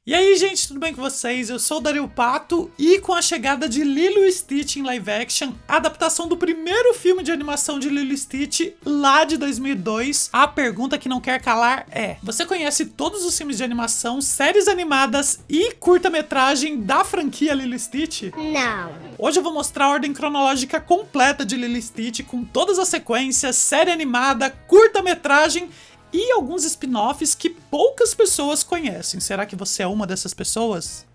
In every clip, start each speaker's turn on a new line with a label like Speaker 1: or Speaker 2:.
Speaker 1: E aí, gente, tudo bem com vocês? Eu sou o Dario Pato e com a chegada de Lilo e Stitch em live action, a adaptação do primeiro filme de animação de Lilo e Stitch lá de 2002, a pergunta que não quer calar é: você conhece todos os filmes de animação, séries animadas e curta-metragem da franquia Lilo e Stitch?
Speaker 2: Não.
Speaker 1: Hoje eu vou mostrar a ordem cronológica completa de Lilo e Stitch, com todas as sequências, série animada, curta-metragem e alguns spin-offs que poucas pessoas conhecem. Será que você é uma dessas pessoas?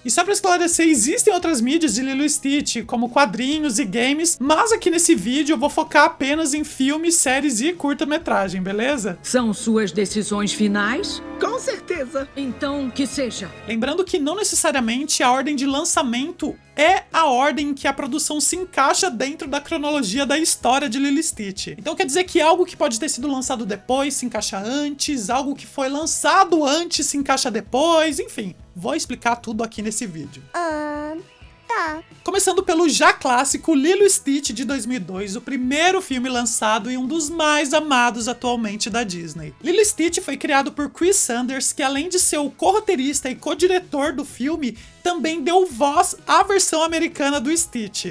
Speaker 1: E só pra esclarecer, existem outras mídias de Lilo e Stitch, como quadrinhos e games, mas aqui nesse vídeo eu vou focar apenas em filmes, séries e curta-metragem, beleza?
Speaker 3: São suas decisões finais?
Speaker 4: Com certeza.
Speaker 3: Então, que seja.
Speaker 1: Lembrando que não necessariamente a ordem de lançamento é a ordem em que a produção se encaixa dentro da cronologia da história de Lilo e Stitch. Então quer dizer que algo que pode ter sido lançado depois se encaixa antes, algo que foi lançado antes se encaixa depois, enfim. Vou explicar tudo aqui nesse vídeo.
Speaker 2: Tá.
Speaker 1: Começando pelo já clássico Lilo e Stitch de 2002, o primeiro filme lançado e um dos mais amados atualmente da Disney. Lilo e Stitch foi criado por Chris Sanders, que além de ser o co-roteirista e co-diretor do filme, também deu voz à versão americana do Stitch.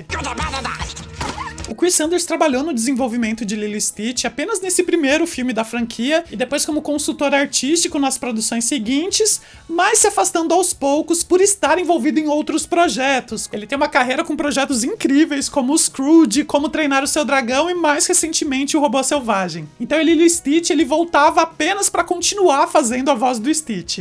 Speaker 1: O Chris Sanders trabalhou no desenvolvimento de Lilo e Stitch apenas nesse primeiro filme da franquia e depois como consultor artístico nas produções seguintes, mas se afastando aos poucos por estar envolvido em outros projetos. Ele tem uma carreira com projetos incríveis como o Scrooge, Como Treinar o Seu Dragão e mais recentemente o Robô Selvagem. Então em Lilo e Stitch ele voltava apenas para continuar fazendo a voz do Stitch.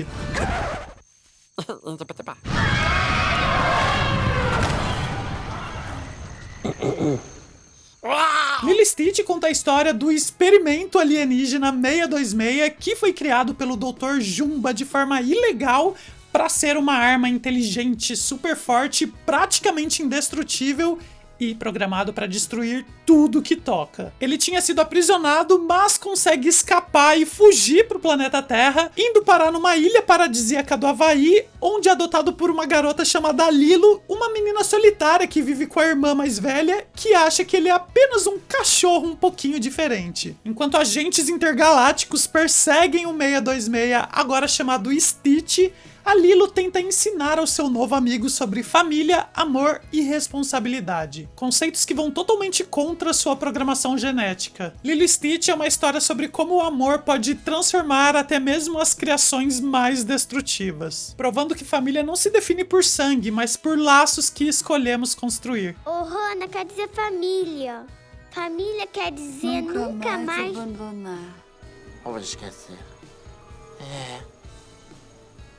Speaker 1: Lilo e Stitch conta a história do experimento alienígena 626 que foi criado pelo Dr. Jumba de forma ilegal para ser uma arma inteligente, super forte, praticamente indestrutível e programado para destruir tudo que toca. Ele tinha sido aprisionado, mas consegue escapar e fugir para o planeta Terra, indo parar numa ilha paradisíaca do Havaí, onde é adotado por uma garota chamada Lilo, uma menina solitária que vive com a irmã mais velha, que acha que ele é apenas um cachorro um pouquinho diferente. Enquanto agentes intergalácticos perseguem o 626, agora chamado Stitch, a Lilo tenta ensinar ao seu novo amigo sobre família, amor e responsabilidade. Conceitos que vão totalmente contra sua programação genética. Lilo e Stitch é uma história sobre como o amor pode transformar até mesmo as criações mais destrutivas. Provando que família não se define por sangue, mas por laços que escolhemos construir.
Speaker 2: Ô, Rona, quer dizer família. Família quer dizer nunca mais
Speaker 5: abandonar. Ou esquecer.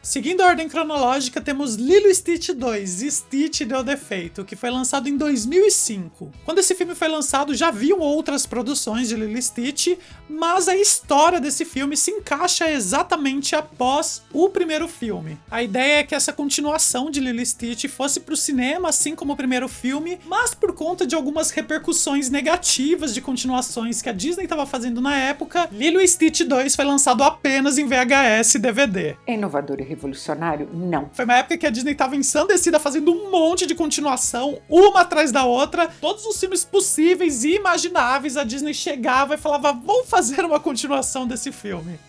Speaker 1: Seguindo a ordem cronológica, temos Lilo e Stitch 2, Stitch Deu Defeito, que foi lançado em 2005. Quando esse filme foi lançado, já haviam outras produções de Lilo e Stitch, mas a história desse filme se encaixa exatamente após o primeiro filme. A ideia é que essa continuação de Lilo e Stitch fosse para o cinema, assim como o primeiro filme, mas por conta de algumas repercussões negativas de continuações que a Disney estava fazendo na época, Lilo e Stitch 2 foi lançado apenas em VHS e DVD.
Speaker 5: Inovador e revolucionário? Não.
Speaker 1: Foi uma época que a Disney tava ensandecida fazendo um monte de continuação, uma atrás da outra, todos os filmes possíveis e imagináveis, a Disney chegava e falava: vamos fazer uma continuação desse filme.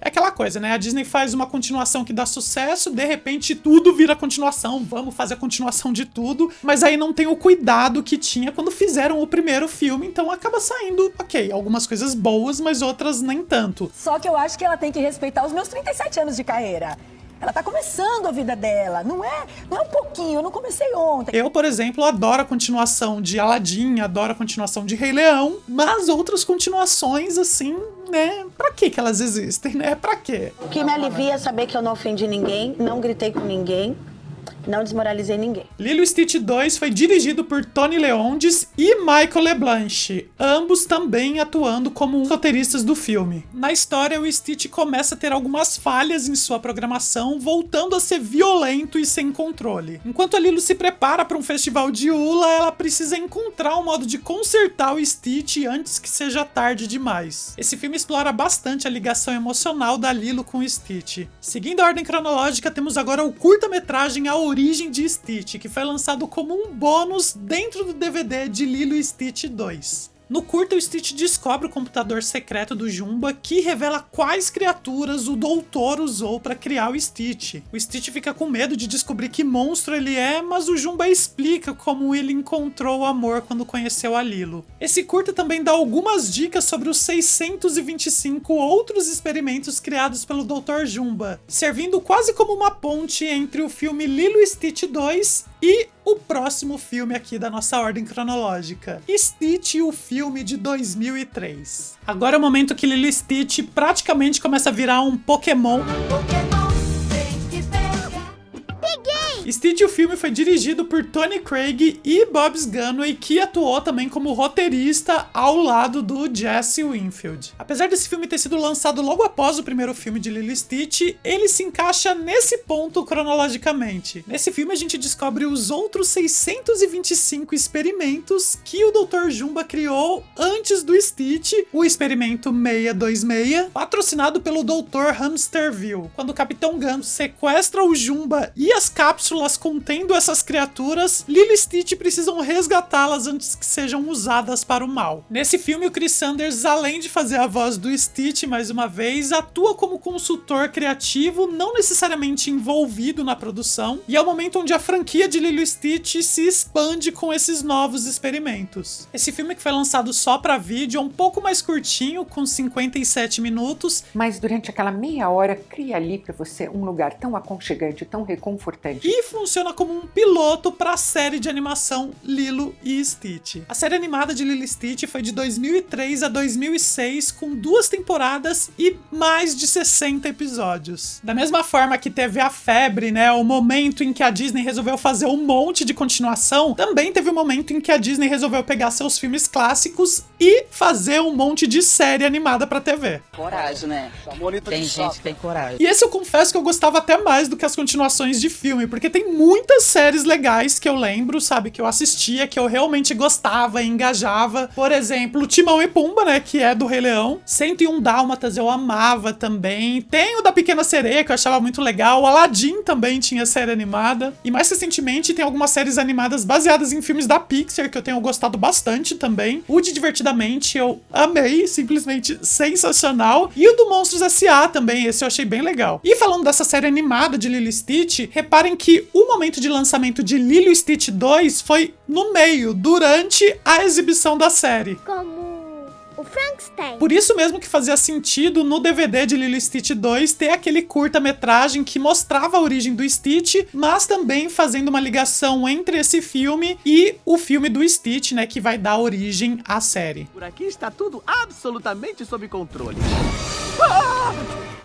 Speaker 1: É aquela coisa, né? A Disney faz uma continuação que dá sucesso, de repente tudo vira continuação, vamos fazer a continuação de tudo, mas aí não tem o cuidado que tinha quando fizeram o primeiro filme, então acaba saindo, ok, algumas coisas boas, mas outras nem tanto.
Speaker 6: Só que eu acho que ela tem que respeitar os meus 37 anos de carreira. Ela tá começando a vida dela, não é um pouquinho, eu não comecei ontem.
Speaker 1: Eu, por exemplo, adoro a continuação de Aladdin, adoro a continuação de Rei Leão, mas outras continuações, assim, né, pra que elas existem, né, pra quê?
Speaker 7: O que me alivia é saber que eu não ofendi ninguém, não gritei com ninguém, não desmoralizei ninguém.
Speaker 1: Lilo e Stitch 2 foi dirigido por Tony Leondes e Michael LeBlanc, ambos também atuando como roteiristas do filme. Na história, o Stitch começa a ter algumas falhas em sua programação, voltando a ser violento e sem controle. Enquanto a Lilo se prepara para um festival de hula, ela precisa encontrar um modo de consertar o Stitch antes que seja tarde demais. Esse filme explora bastante a ligação emocional da Lilo com o Stitch. Seguindo a ordem cronológica, temos agora o curta-metragem A Origem de Stitch, que foi lançado como um bônus dentro do DVD de Lilo e Stitch 2. No curta, o Stitch descobre o computador secreto do Jumba, que revela quais criaturas o doutor usou para criar o Stitch. O Stitch fica com medo de descobrir que monstro ele é, mas o Jumba explica como ele encontrou o amor quando conheceu a Lilo. Esse curta também dá algumas dicas sobre os 625 outros experimentos criados pelo Dr. Jumba, servindo quase como uma ponte entre o filme Lilo e Stitch 2 e o próximo filme aqui da nossa ordem cronológica, Stitch, o filme de 2003. Agora é o momento que Lilo e Stitch praticamente começa a virar um Pokémon. Stitch, o filme, foi dirigido por Tony Craig e Bob Gunway, que atuou também como roteirista ao lado do Jesse Winfield. Apesar desse filme ter sido lançado logo após o primeiro filme de Lilo e Stitch, ele se encaixa nesse ponto cronologicamente. Nesse filme a gente descobre os outros 625 experimentos que o Dr. Jumba criou antes do Stitch, o experimento 626, patrocinado pelo Dr. Hamsterville, quando o Capitão Ganso sequestra o Jumba e as cápsulas contendo essas criaturas, Lilo e Stitch precisam resgatá-las antes que sejam usadas para o mal. Nesse filme, o Chris Sanders, além de fazer a voz do Stitch mais uma vez, atua como consultor criativo, não necessariamente envolvido na produção, e é o momento onde a franquia de Lilo e Stitch se expande com esses novos experimentos. Esse filme, que foi lançado só para vídeo, é um pouco mais curtinho, com 57 minutos,
Speaker 5: Mas durante aquela meia hora, cria ali para você um lugar tão aconchegante, tão reconfortante.
Speaker 1: e funciona como um piloto para a série de animação Lilo e Stitch. A série animada de Lilo e Stitch foi de 2003 a 2006, com 2 temporadas e mais de 60 episódios. Da mesma forma que teve a febre, né, o momento em que a Disney resolveu fazer um monte de continuação, também teve o momento em que a Disney resolveu pegar seus filmes clássicos e fazer um monte de série animada pra TV.
Speaker 4: Coragem, né? Tem gente que tem coragem.
Speaker 1: E esse eu confesso que eu gostava até mais do que as continuações de filme, porque tem muitas séries legais que eu lembro, sabe, que eu assistia, que eu realmente gostava e engajava. Por exemplo, Timão e Pumba, né, que é do Rei Leão. 101 Dálmatas eu amava também. Tem o da Pequena Sereia, que eu achava muito legal. O Aladdin também tinha série animada. E mais recentemente tem algumas séries animadas baseadas em filmes da Pixar, que eu tenho gostado bastante também. O de Divertidamente eu amei, simplesmente sensacional. E o do Monstros S.A. também, esse eu achei bem legal. E falando dessa série animada de Lilo e Stitch, reparem que o momento de lançamento de Lilo e Stitch 2 foi no meio, durante a exibição da série.
Speaker 2: Como o Frankenstein.
Speaker 1: Por isso mesmo que fazia sentido no DVD de Lilo e Stitch 2 ter aquele curta-metragem que mostrava a origem do Stitch, mas também fazendo uma ligação entre esse filme e o filme do Stitch, né, que vai dar origem à série.
Speaker 8: Por aqui está tudo absolutamente sob controle.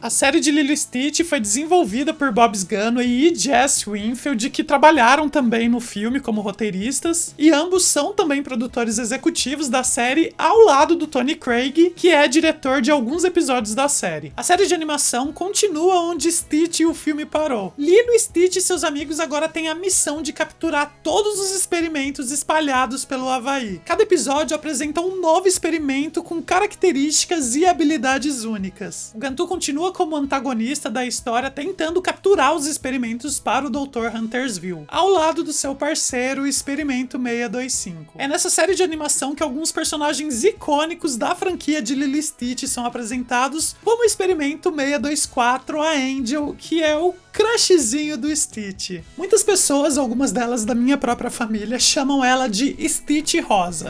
Speaker 1: A série de Lilo e Stitch foi desenvolvida por Bob Gunway e Jesse Winfield, que trabalharam também no filme como roteiristas, e ambos são também produtores executivos da série, ao lado do Tony Craig, que é diretor de alguns episódios da série. A série de animação continua onde Stitch e o filme parou. Lilo e Stitch e seus amigos agora têm a missão de capturar todos os experimentos espalhados pelo Havaí. Cada episódio apresenta um novo experimento com características e habilidades únicas. O Gantu continua como antagonista da história, tentando capturar os experimentos para o Dr. Huntersville, ao lado do seu parceiro, o Experimento 625. É nessa série de animação que alguns personagens icônicos da franquia de Lilo e Stitch são apresentados, como o Experimento 624, a Angel, que é o crushzinho do Stitch. Muitas pessoas, algumas delas da minha própria família, chamam ela de Stitch Rosa.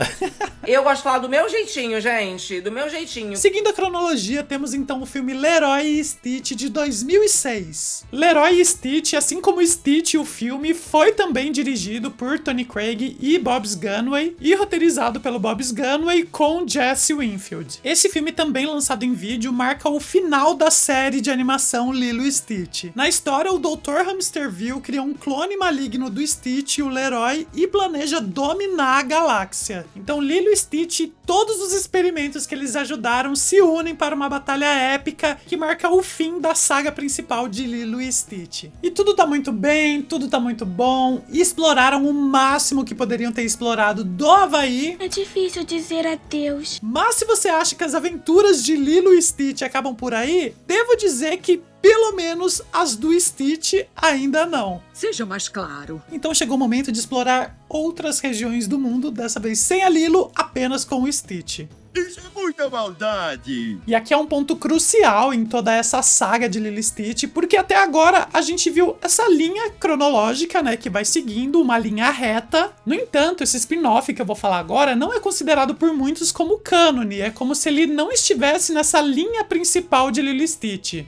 Speaker 4: Eu gosto de falar do meu jeitinho, gente. Do meu jeitinho.
Speaker 1: Seguindo a cronologia, temos então o filme Leroy e Stitch de 2006. Leroy e Stitch, assim como Stitch, o filme, foi também dirigido por Tony Craig e Bob Gunway e roteirizado pelo Bob Gunway com Jesse Winfield. Esse filme, também lançado em vídeo, marca o final da série de animação Lilo e Stitch. Na história, o Dr. Hamsterville cria um clone maligno do Stitch, o Leroy, e planeja dominar a galáxia. Então Lilo e Stitch e todos os experimentos que eles ajudaram se unem para uma batalha épica que marca o fim da saga principal de Lilo e Stitch. E tudo tá muito bem, tudo tá muito bom, e exploraram o máximo que poderiam ter explorado do Havaí.
Speaker 2: É difícil dizer adeus.
Speaker 1: Mas se você acha que as aventuras de Lilo e Stitch acabam por aí, devo dizer que pelo menos as do Stitch ainda não.
Speaker 3: Seja mais claro.
Speaker 1: Então chegou o momento de explorar outras regiões do mundo, dessa vez sem a Lilo, apenas com o Stitch.
Speaker 9: Isso é muita maldade!
Speaker 1: E aqui é um ponto crucial em toda essa saga de Lilo e Stitch, porque até agora a gente viu essa linha cronológica, né, que vai seguindo uma linha reta. No entanto, esse spin-off que eu vou falar agora não é considerado por muitos como cânone, é como se ele não estivesse nessa linha principal de Lilo e Stitch.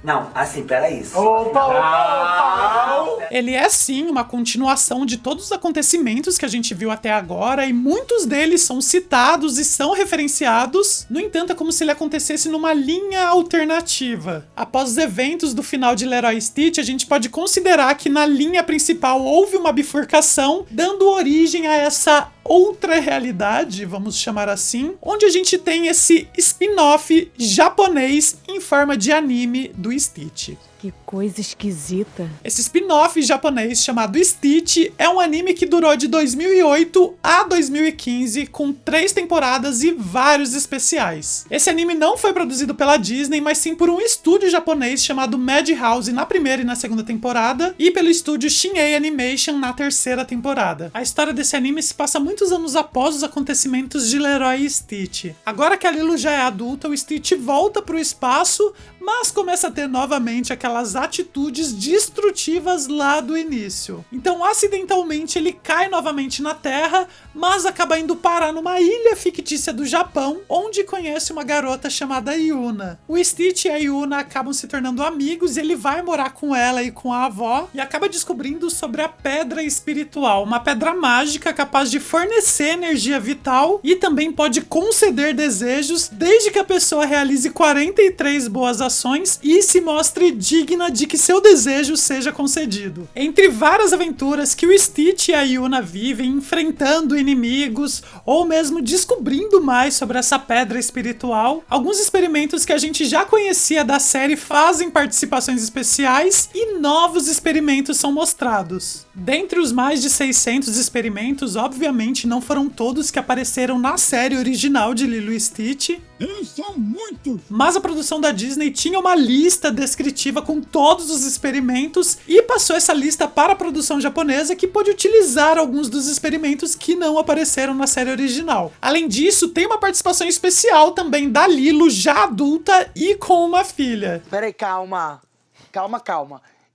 Speaker 10: Não, assim, peraí.
Speaker 1: Ele é sim uma continuação de todos os acontecimentos que a gente viu até agora, e muitos deles são citados e são referenciados. No entanto, é como se ele acontecesse numa linha alternativa. Após os eventos do final de Lilo e Stitch, a gente pode considerar que na linha principal houve uma bifurcação, dando origem a essa outra realidade, vamos chamar assim, onde a gente tem esse spin-off japonês em forma de anime do Stitch.
Speaker 11: Que coisa esquisita.
Speaker 1: Esse spin-off japonês chamado Stitch é um anime que durou de 2008 a 2015, com 3 temporadas e vários especiais. Esse anime não foi produzido pela Disney, mas sim por um estúdio japonês chamado Madhouse na primeira e na segunda temporada, e pelo estúdio Shin-Ei Animation na terceira temporada. A história desse anime se passa muitos anos após os acontecimentos de Leroy e Stitch. Agora que a Lilo já é adulta, o Stitch volta para o espaço, mas começa a ter novamente aquelas atitudes destrutivas lá do início. Então, acidentalmente, ele cai novamente na Terra, mas acaba indo parar numa ilha fictícia do Japão, onde conhece uma garota chamada Yuna. O Stitch e a Yuna acabam se tornando amigos, e ele vai morar com ela e com a avó, e acaba descobrindo sobre a Pedra Espiritual, uma pedra mágica capaz de fornecer energia vital e também pode conceder desejos, desde que a pessoa realize 43 boas ações e se mostre digna de que seu desejo seja concedido. Entre várias aventuras que o Stitch e a Yuna vivem, enfrentando inimigos ou mesmo descobrindo mais sobre essa pedra espiritual, alguns experimentos que a gente já conhecia da série fazem participações especiais e novos experimentos são mostrados. Dentre os mais de 600 experimentos, obviamente não foram todos que apareceram na série original de Lilo e Stitch.
Speaker 9: Eles são muitos!
Speaker 1: Mas a produção da Disney tinha uma lista descritiva com todos os experimentos e passou essa lista para a produção japonesa, que pôde utilizar alguns dos experimentos que não apareceram na série original. Além disso, tem uma participação especial também da Lilo, já adulta e com uma filha.
Speaker 10: Peraí, calma.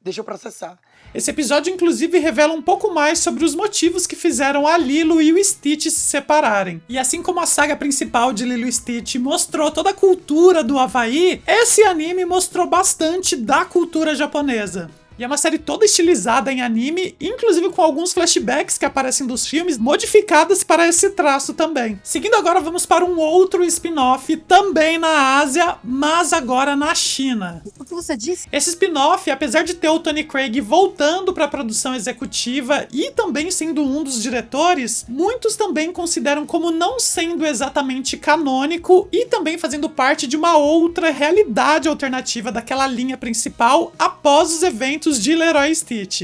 Speaker 10: Deixa eu processar.
Speaker 1: Esse episódio, inclusive, revela um pouco mais sobre os motivos que fizeram a Lilo e o Stitch se separarem. E assim como a saga principal de Lilo e Stitch mostrou toda a cultura do Havaí, esse anime mostrou bastante da cultura japonesa. E é uma série toda estilizada em anime, inclusive com alguns flashbacks que aparecem dos filmes, modificadas para esse traço também. Seguindo agora, vamos para um outro spin-off, também na Ásia, mas agora na China.
Speaker 11: O que você disse?
Speaker 1: Esse spin-off, apesar de ter o Tony Craig voltando para a produção executiva e também sendo um dos diretores, muitos também consideram como não sendo exatamente canônico e também fazendo parte de uma outra realidade alternativa daquela linha principal após os eventos de Leroy e Stitch.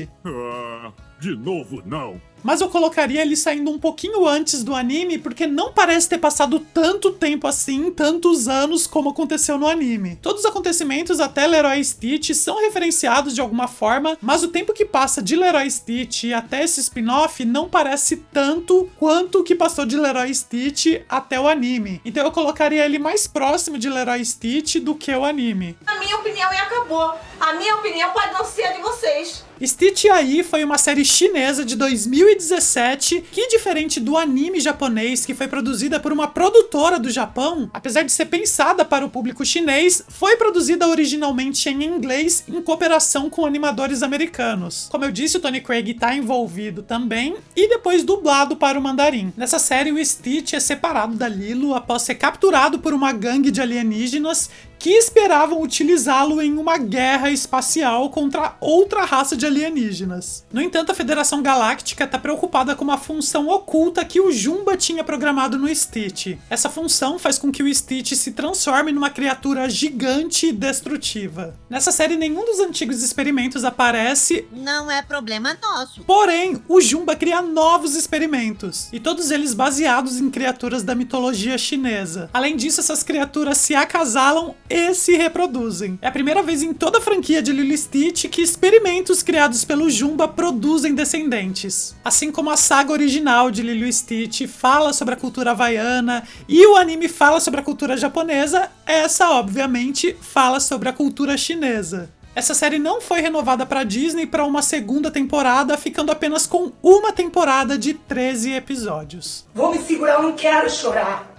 Speaker 9: De novo não.
Speaker 1: Mas eu colocaria ele saindo um pouquinho antes do anime, porque não parece ter passado tanto tempo assim, tantos anos como aconteceu no anime. Todos os acontecimentos até Leroy e Stitch são referenciados de alguma forma, mas o tempo que passa de Leroy e Stitch até esse spin-off não parece tanto quanto o que passou de Leroy e Stitch até o anime. Então eu colocaria ele mais próximo de Leroy e Stitch do que o anime.
Speaker 12: A minha opinião acabou. A minha opinião pode não ser a de vocês.
Speaker 1: Stitch Aí foi uma série chinesa de 2017 que, diferente do anime japonês, que foi produzida por uma produtora do Japão, apesar de ser pensada para o público chinês, foi produzida originalmente em inglês em cooperação com animadores americanos. Como eu disse, o Tony Craig está envolvido também e depois dublado para o mandarim. Nessa série, o Stitch é separado da Lilo após ser capturado por uma gangue de alienígenas que esperavam utilizá-lo em uma guerra espacial contra outra raça de alienígenas. No entanto, a Federação Galáctica está preocupada com uma função oculta que o Jumba tinha programado no Stitch. Essa função faz com que o Stitch se transforme numa criatura gigante e destrutiva. Nessa série, nenhum dos antigos experimentos aparece.
Speaker 13: Não é problema nosso.
Speaker 1: Porém, o Jumba cria novos experimentos, e todos eles baseados em criaturas da mitologia chinesa. Além disso, essas criaturas se acasalam e se reproduzem. É a primeira vez em toda a franquia de Lilo e Stitch que experimentos criados pelo Jumba produzem descendentes. Assim como a saga original de Lilo e Stitch fala sobre a cultura havaiana e o anime fala sobre a cultura japonesa, essa obviamente fala sobre a cultura chinesa. Essa série não foi renovada para Disney para uma segunda temporada, ficando apenas com uma temporada de 13 episódios.
Speaker 12: Vou me segurar, eu não quero chorar.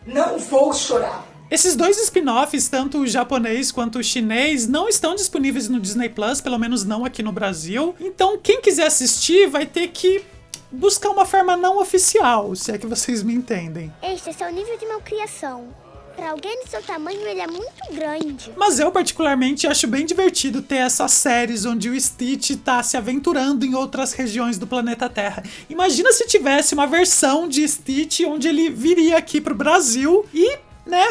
Speaker 12: Não vou chorar.
Speaker 1: Esses dois spin-offs, tanto o japonês quanto o chinês, não estão disponíveis no Disney Plus, pelo menos não aqui no Brasil. Então quem quiser assistir vai ter que buscar uma forma não oficial, se é que vocês me entendem.
Speaker 2: Este é o nível de malcriação. Para alguém de seu tamanho, ele é muito grande.
Speaker 1: Mas eu particularmente acho bem divertido ter essas séries onde o Stitch tá se aventurando em outras regiões do planeta Terra. Imagina se tivesse uma versão de Stitch onde ele viria aqui pro Brasil e,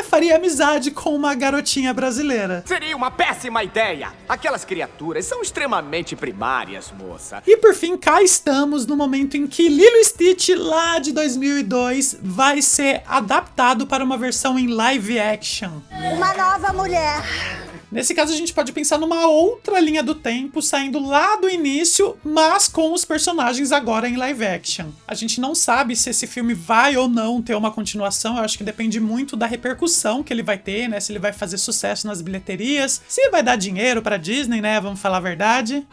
Speaker 1: faria amizade com uma garotinha brasileira.
Speaker 8: Seria uma péssima ideia. Aquelas criaturas são extremamente primárias, moça.
Speaker 1: E por fim, cá estamos no momento em que Lilo e Stitch, lá de 2002, vai ser adaptado para uma versão em live action.
Speaker 6: Uma nova mulher.
Speaker 1: Nesse caso, a gente pode pensar numa outra linha do tempo, saindo lá do início, mas com os personagens agora em live action. A gente não sabe se esse filme vai ou não ter uma continuação, eu acho que depende muito da repercussão que ele vai ter, né? Se ele vai fazer sucesso nas bilheterias, se vai dar dinheiro pra Disney, né? Vamos falar a verdade.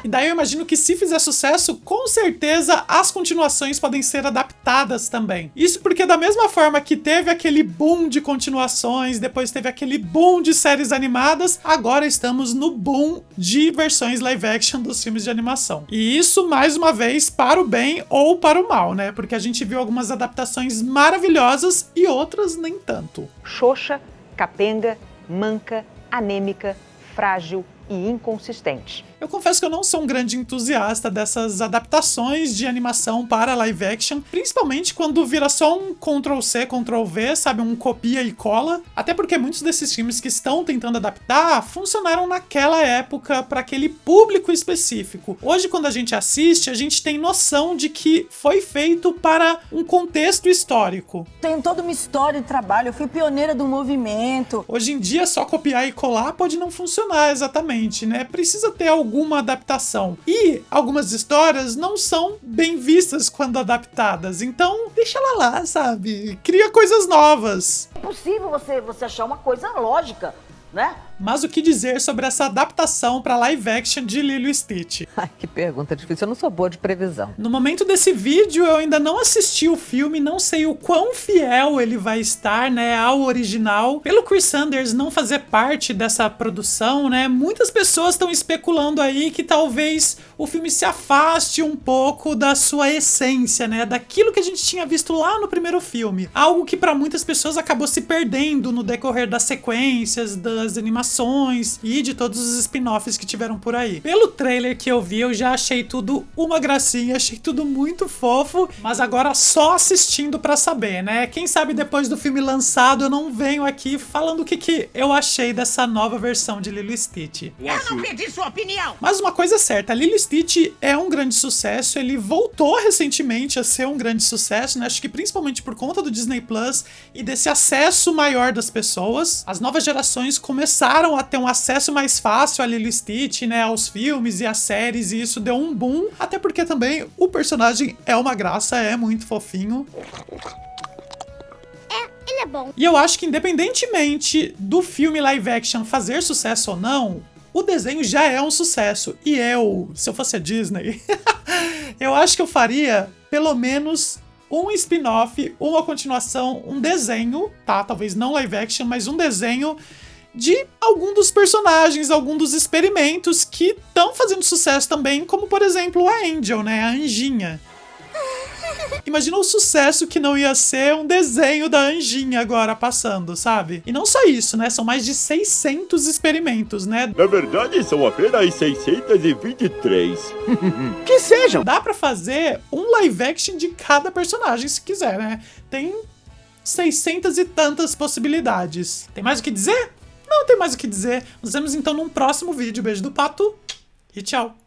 Speaker 1: E daí eu imagino que se fizer sucesso, com certeza as continuações podem ser adaptadas também. Isso porque da mesma forma que teve aquele boom de continuações, depois teve aquele boom de séries animadas, agora estamos no boom de versões live action dos filmes de animação. E isso, mais uma vez, para o bem ou para o mal, né? Porque a gente viu algumas adaptações maravilhosas e outras nem tanto.
Speaker 5: Xoxa, capenga, manca, anêmica, frágil e inconsistente.
Speaker 1: Eu confesso que eu não sou um grande entusiasta dessas adaptações de animação para live action, principalmente quando vira só um Ctrl-C, Ctrl-V, sabe, um copia e cola. Até porque muitos desses filmes que estão tentando adaptar funcionaram naquela época para aquele público específico. Hoje, quando a gente assiste, a gente tem noção de que foi feito para um contexto histórico.
Speaker 6: Tem toda uma história de trabalho, eu fui pioneira do movimento.
Speaker 1: Hoje em dia, só copiar e colar pode não funcionar exatamente, né? Precisa ter alguma adaptação. E algumas histórias não são bem vistas quando adaptadas. Então, deixa ela lá, sabe? Cria coisas novas.
Speaker 13: É possível você achar uma coisa lógica, né?
Speaker 1: Mas o que dizer sobre essa adaptação para live action de Lilo e Stitch?
Speaker 5: Ai, que pergunta difícil, eu não sou boa de previsão.
Speaker 1: No momento desse vídeo, eu ainda não assisti o filme, não sei o quão fiel ele vai estar, né, ao original. Pelo Chris Sanders não fazer parte dessa produção, né, muitas pessoas estão especulando aí que talvez o filme se afaste um pouco da sua essência, né, daquilo que a gente tinha visto lá no primeiro filme. Algo que para muitas pessoas acabou se perdendo no decorrer das sequências, das animações e de todos os spin-offs que tiveram por aí. Pelo trailer que eu vi, eu já achei tudo uma gracinha, achei tudo muito fofo, mas agora só assistindo pra saber, né? Quem sabe depois do filme lançado eu não venho aqui falando o que eu achei dessa nova versão de Lilo e Stitch.
Speaker 13: Eu não pedi sua opinião!
Speaker 1: Mas uma coisa é certa, Lilo e Stitch é um grande sucesso, ele voltou recentemente a ser um grande sucesso, né? Acho que principalmente por conta do Disney Plus e desse acesso maior das pessoas. As novas gerações começaram a ter um acesso mais fácil a Lilo e Stitch, né, aos filmes e às séries, e isso deu um boom, até porque também o personagem é uma graça, é muito fofinho.
Speaker 2: Ele é bom.
Speaker 1: E eu acho que independentemente do filme live action fazer sucesso ou não, o desenho já é um sucesso. E eu, se eu fosse a Disney, eu acho que eu faria pelo menos um spin-off, uma continuação, um desenho, tá? Talvez não live action, mas um desenho de algum dos personagens, algum dos experimentos que estão fazendo sucesso também, como por exemplo a Angel, né, a Anjinha. Imagina o sucesso que não ia ser um desenho da Anjinha agora passando, sabe? E não só isso, né? São mais de 600 experimentos, né?
Speaker 9: Na verdade, são apenas 623.
Speaker 8: Que sejam!
Speaker 1: Dá pra fazer um live action de cada personagem se quiser, né? Tem 600 e tantas possibilidades. Tem mais o que dizer? Não tem mais o que dizer. Nos vemos então num próximo vídeo. Beijo do Pato e tchau.